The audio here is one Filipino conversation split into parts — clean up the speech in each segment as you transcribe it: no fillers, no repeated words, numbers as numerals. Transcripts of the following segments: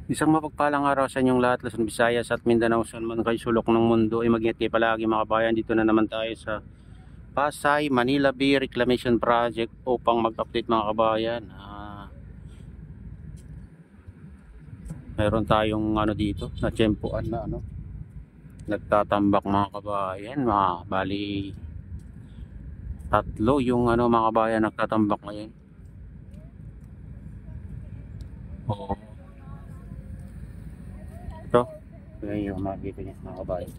Isang mapagpalang araw sa inyong lahat, Luzon, Visayas at Mindanao, saan man kayo sulok ng mundo. Ay mag-ingat kayo palagi mga kabayan. Dito na naman tayo sa Pasay, Manila Bay Reclamation Project upang mag-update mga kabayan. Meron tayong dito na tiyempuan na nagtatambak mga kabayan. Bali tatlo yung mga kabayan nagtatambak ngayon. Oo. Ito, yan yung makikita niya mga kabayan.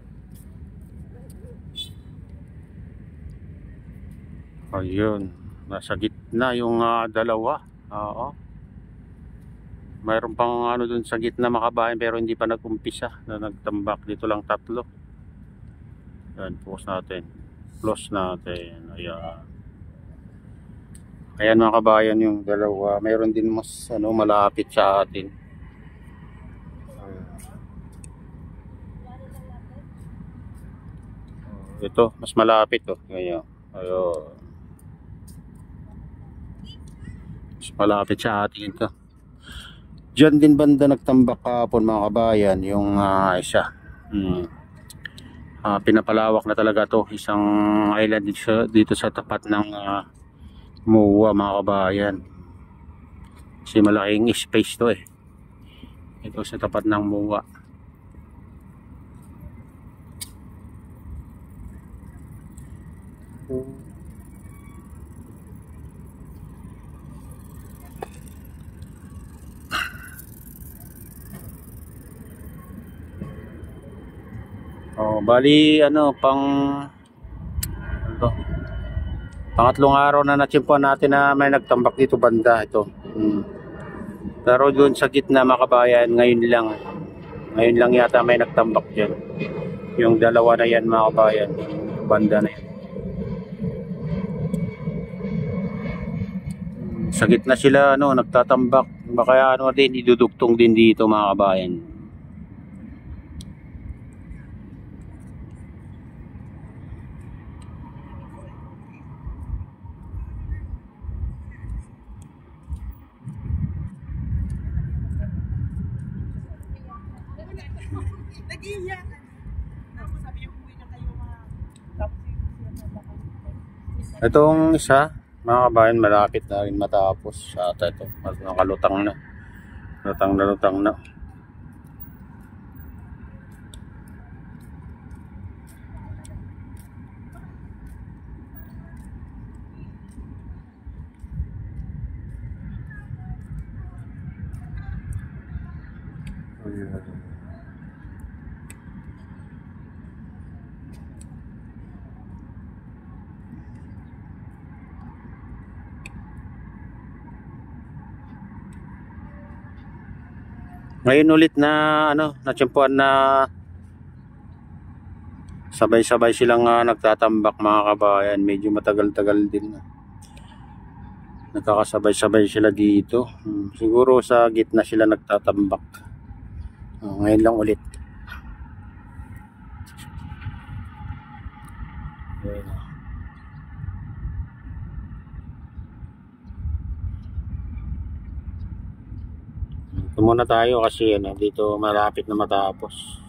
Ayun, nasa gitna yung dalawa. Oo. Mayroon pang dun sa gitna makabayan pero hindi pa nag-umpisa na nagtambak. Dito lang tatlo. Yan, post natin. Close natin. Ayan. Ayan mga kabayan yung dalawa. Mayroon din mas malapit sa atin. Ito, mas malapit oh. Ayan. Ayun. Mas malapit sa atin ito. Diyan din banda nagtambak kahapon mga kabayan yung isa. Pinapalawak na talaga to, isang island dito sa tapat ng MOA mga kabayan. Kasi malaking space to eh. Ito sa tapat ng MOA. Bali pangatlong araw na natsimpuan natin na may nagtambak dito banda ito. Pero doon sa gitna mga kabayan, ngayon lang yata may nagtambak dyan. Yung dalawa na yan mga kabayan, banda na yan. Sa gitna sila nagtatambak. Baka din idudugtong din dito mga kabayan. Itong isa mga kabayan, malapit na rin matapos sa ito. Nakalutang na. Lutang na. Ngayon ulit na natsimpuan na sabay-sabay silang nagtatambak mga kabayan. Medyo matagal-tagal din. Nagkakasabay-sabay sila dito. Siguro sa gitna sila nagtatambak. Ngayon lang ulit. Ito muna tayo kasi dito malapit na matapos.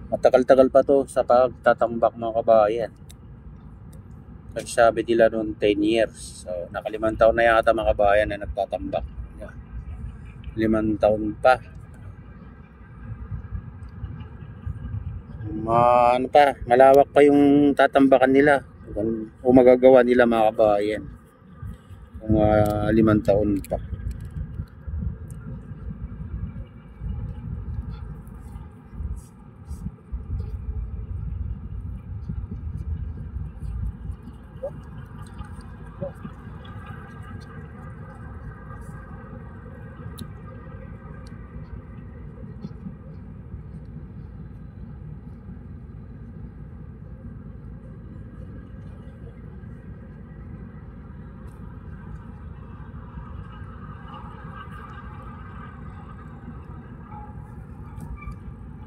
Matagal-tagal pa to sa pagtatambak mga kabayan. Kasi sabi nila noon 10 years. So, nakalimang taon na yata mga kabayan na nagtatambak. 5 taon pa. Ano pa, malawak pa yung tatambakan nila. O magagawa nila mga kabayan. Kung 5 taon pa.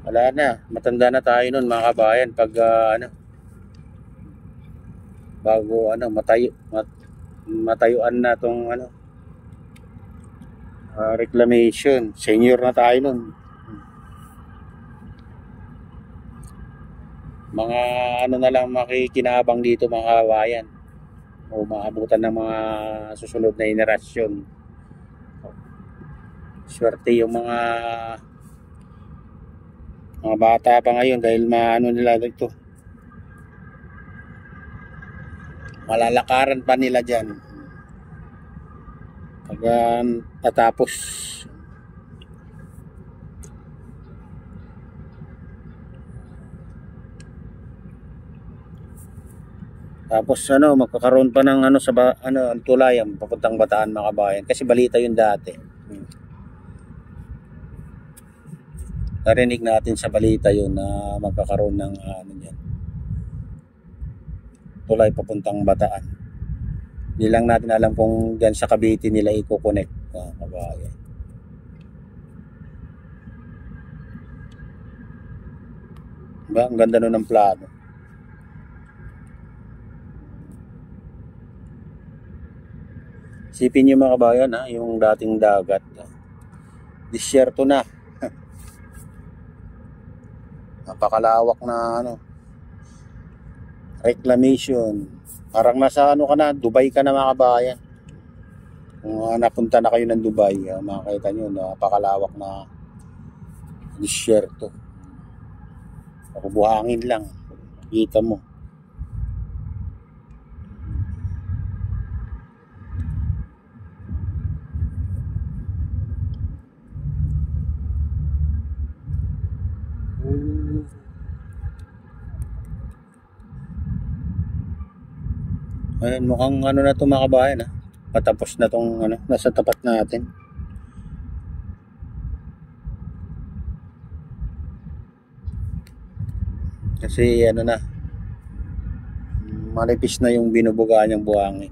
Wala na, matanda na tayo nun mga kabayan pag bago matayuan na tong reclamation. Senior na tayo nun. Mga na lang makikinabang dito mga kabayan o maabutan ng mga susunod na henerasyon. Swerte yung mga bata pa ngayon dahil nila dito, malalakaran pa nila dyan pag natapos. Tapos magkakaroon pa ng tulayan papuntang Bataan mga kabayan kasi balita yun dati. Narinig natin sa balita yun na magkakaroon ng dyan, tulay papuntang Bataan. Hindi lang natin alam kung dyan sa Cavite nila i-connect mga kabayan. Diba? Ang ganda nun ng plano. Isipin nyo mga kabayan yung dating dagat. Disyerto na. Napakalawak na reclamation. Parang nasa ka na, Dubai ka na mga kabayan. Kung napunta na kayo ng Dubai, makikita nyo napakalawak na disyerto. Buhangin lang. Kita mo. Ayan, mukhang na to mga kabayan patapos na tong nasa tapat natin. Kasi manipis na yung binubuga niyang buhangin.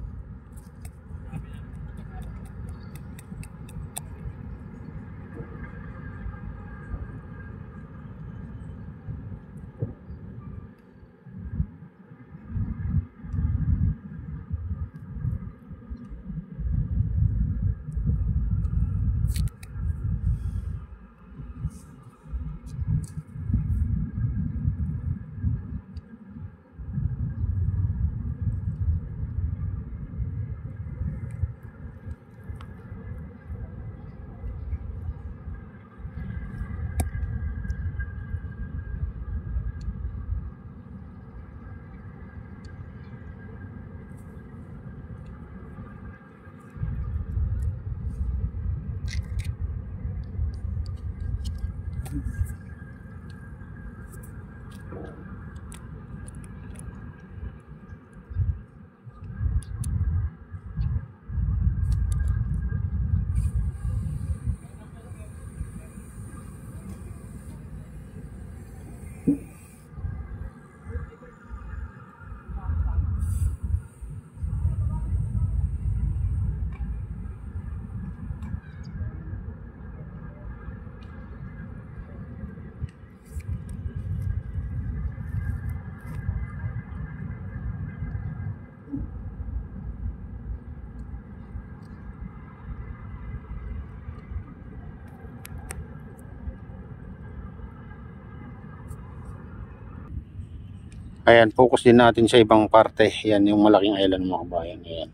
Ayan, focus din natin sa ibang parte. Yan yung malaking island mga kabayan. Ayan.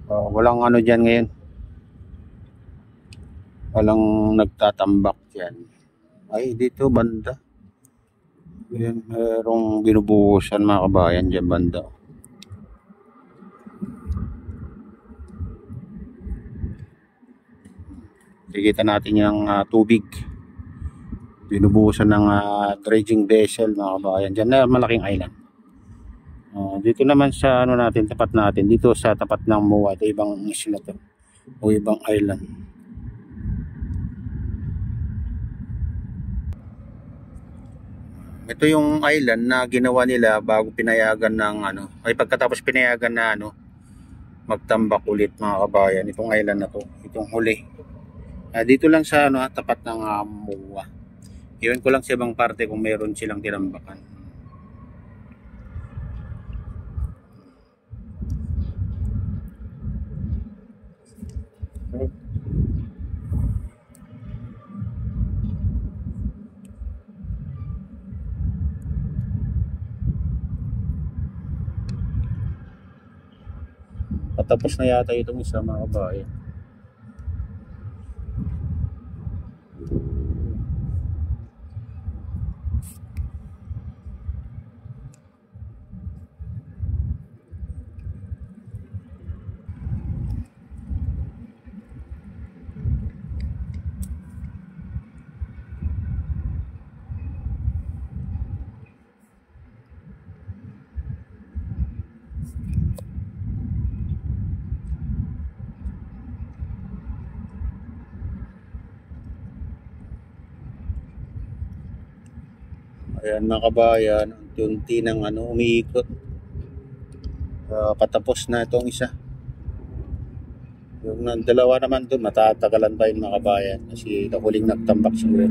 Walang ano dyan ngayon. Walang nagtatambak dyan. Ay, dito banda. Ayan, merong binubuhusan mga kabayan dyan banda. Kikita natin yung tubig. Binubuhusan ng dredging vessel mga kabayan. Dyan na malaking island. Dito naman sa ano natin, tapat natin, dito sa tapat ng MOA, ito ibang isla to o ibang island. Ito yung island na ginawa nila bago pinayagan ng ano, ay pagkatapos pinayagan na ano, magtambak ulit mga kabayan. Itong island na to, itong huli. Dito lang sa ano, tapat ng MOA. Iwan ko lang sa ibang parte kung meron silang tinambakan. Patapos na yata itong isa mga kabayan. Ayan mga kabayan, unti ng ano, umiikot. Patapos na itong isa. Yung dalawa naman doon, matatagalan pa yung mga kabayan kasi huling nagtambak siguro.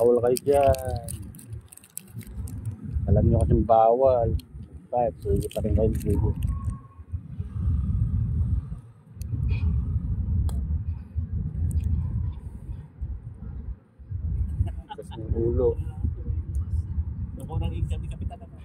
Bawal kayo dyan. Alam nyo kasing bawal. Bakit? Sige pa rin kayo. Sige. Tapos ng ulo. Naku nang exam ni Kapitan na.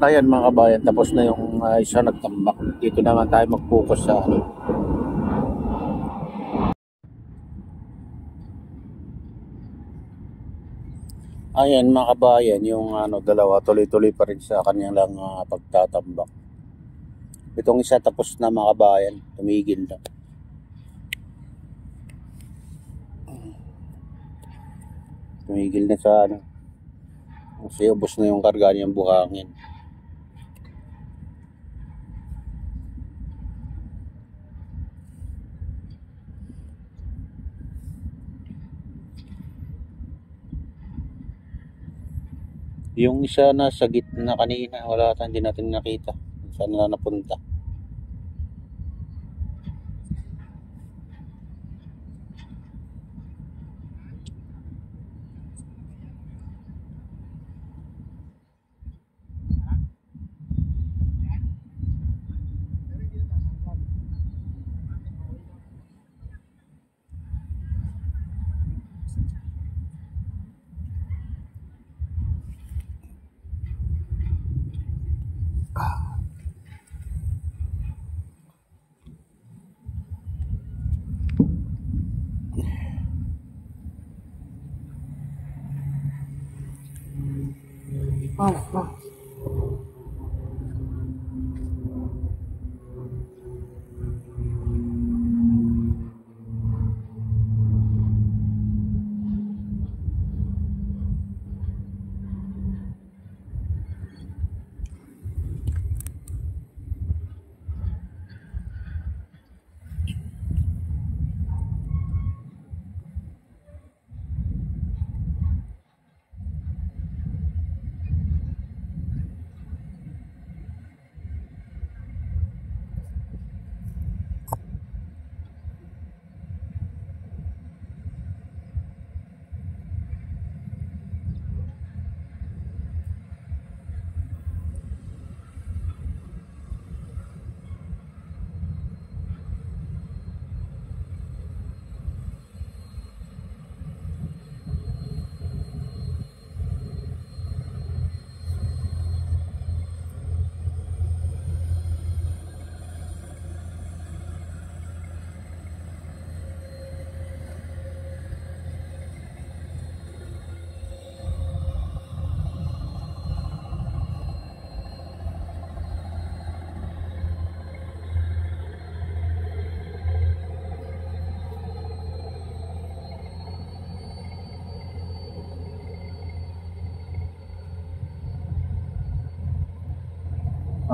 Ayan mga kabayan, tapos na yung isa nagtambak. Dito naman tayo mag-focus sa ano. Ayan mga kabayan, yung dalawa tuloy-tuloy pa rin sa kanilang pagtatambak. Itong isa tapos na mga kabayan, tumigil na. Tumigil na sa ano. Kasi ubos na yung karga niyang buhangin. Yung isa nasa gitna kanina, wala tayong, hindi natin nakita. Saan na napunta?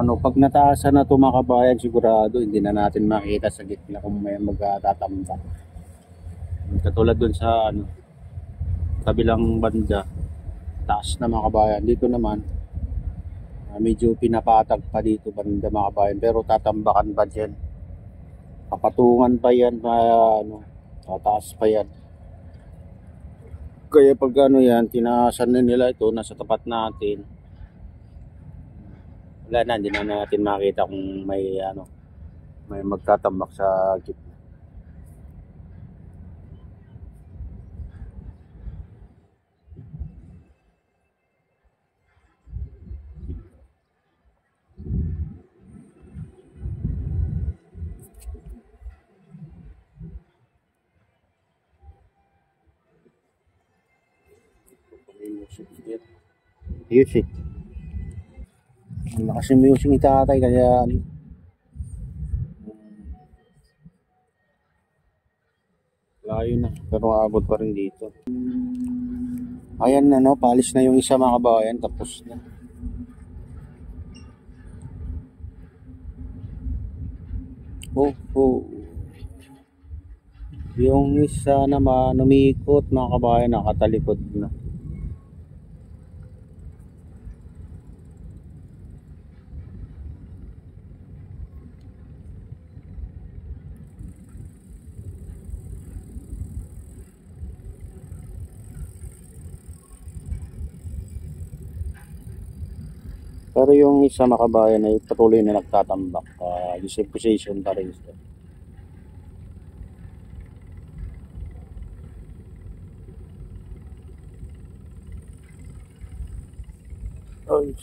Ano, pag nataasan na ito mga kabayan, sigurado hindi na natin makita sa gitna kung may magtatambak. Katulad dun sa ano, kabilang banda, taas na mga kabayan. Dito naman, medyo pinapatag pa dito banda mga kabayan, pero tatambakan pa dyan. Papatungan pa yan, ano, tataas pa yan. Kaya pag ano yan, tinaasan na nila ito, nasa tapat natin. Wala na, hindi na natin makita kung may ano, may magtatambak sa gitna. Music. Ang lakas yung music ni tatay kaya ano, layo na, pero aabot pa rin dito. Ayan na no, palis na yung isa mga kabayan, tapos na. Oh. Yung isa naman umikot mga kabayan, nakatalikod na. Pero yung isa mga kabayan ay patuloy na nagtatambak. Yung same position pa rin. Ay,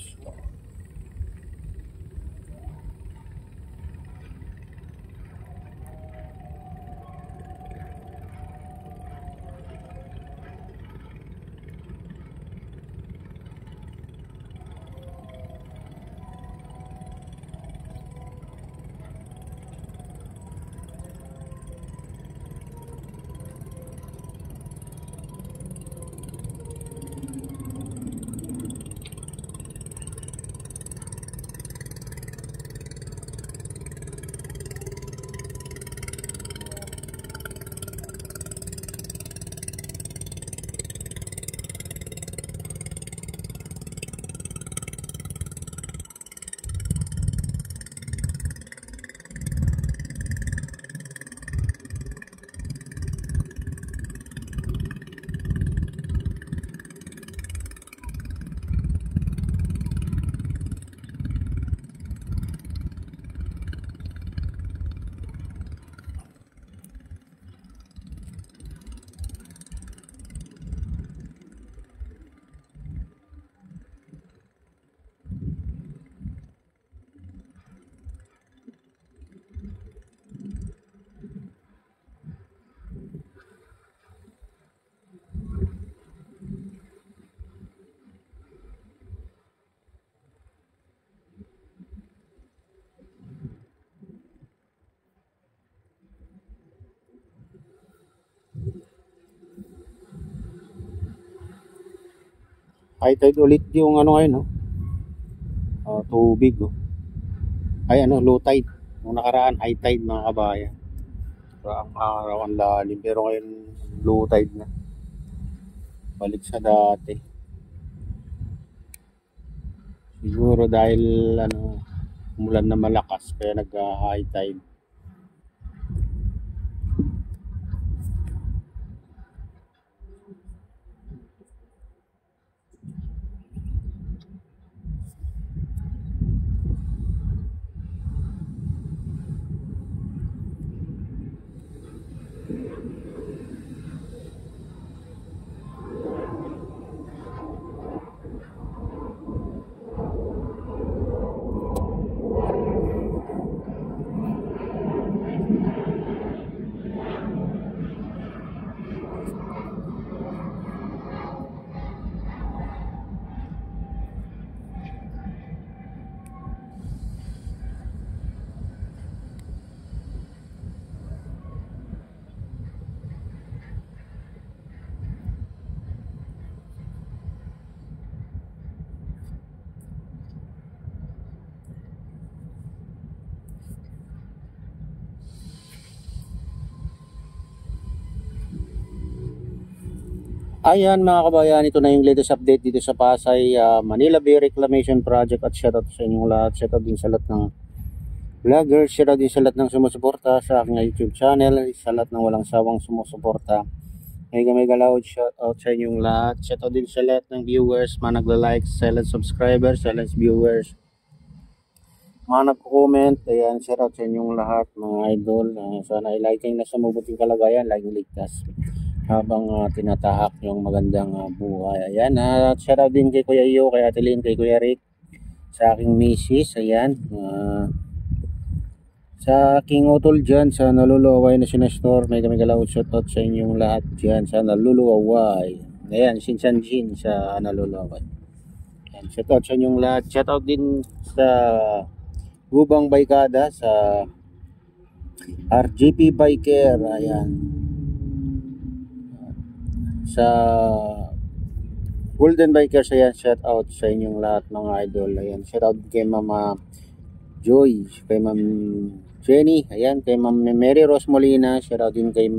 high tide ulit yung ano ngayon, no? Tubig, oh. Ay ano, low tide. Nung nakaraan, high tide mga kabayan. So, ang araw ang lalim, pero ngayon low tide na. Balik sa dati. Siguro dahil ano, umulan na malakas, kaya nag-high tide. Ayan mga kabayan, ito na yung latest update dito sa Pasay Manila Bay Reclamation Project at shoutout sa inyong lahat. Shoutout din sa lahat ng vloggers, shoutout din sa lahat ng sumusuporta sa aking YouTube channel, sa lahat ng walang sawang sumusuporta. Mega loud shoutout sa inyong lahat. Shoutout din sa lahat ng viewers, mga nagla-like, silent subscribers, silent viewers, mga nagko-comment. Ayan, shoutout sa inyong lahat mga idol. Sana ay laging nasa mabuting kalagayan, laging ligtas habang tinatahak yung magandang buhay. Ayan, shoutout din kay Kuya Iyo, kay Ate Lynn, kay Kuya Rick, sa aking misis. Ayan, sa aking utol dyan sa Naluluaway na sinastor. May galaw shoutout sa inyong lahat dyan sa Naluluaway. Ayan, Sinsanjin sa Naluluaway. Ayan, shoutout sa inyong lahat. Shoutout din sa Gubang Baykada, sa RGP Biker. Ayan, sa Golden Bikers. Ayan, shout out sa inyong lahat mga idol. Ayan, shout out kay Mama Joy, kay Ma'am Jenny, ayan, kay Ma'am Mary Rose Molina, shout out din kay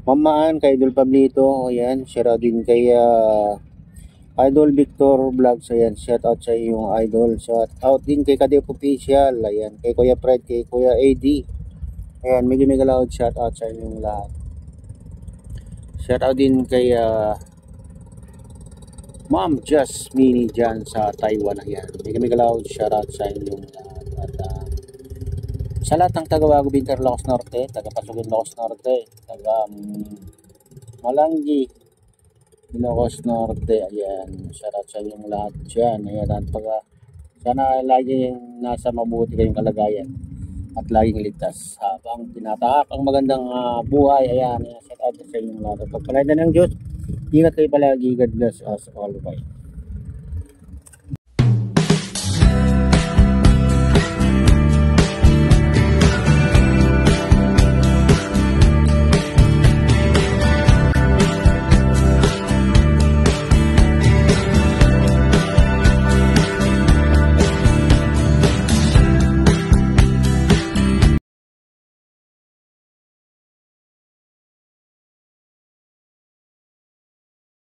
Mamaan, kay Idol Pablito. Ayan, shout out din kay Idol Victor Vlogs. Ayan, shout out sa iyong idol. Shout out din kay Kadep Official. Ayan, kay Kuya Fred, kay Kuya AD. Ayan, mega loud shout out sa inyong lahat. Shout out din kay Ma'am Jasmine dyan sa Taiwan. Ayan, mega loud shout out sa inyong lahat. At sa lahat ng taga-Wago Binter Locos Norte, taga-Pasugin Locos Norte, taga Malanggi Locos Norte. Ayan, shout out sa inyong lahat dyan. Ayan, at sana laging nasa mabuti kayong kalagayan at laging ligtas habang tinatahak ang magandang buhay. Ayan, shout out sa inyong lahat. At pagpalain na ng Diyos, ingat kayo palagi. God bless us all. Bye.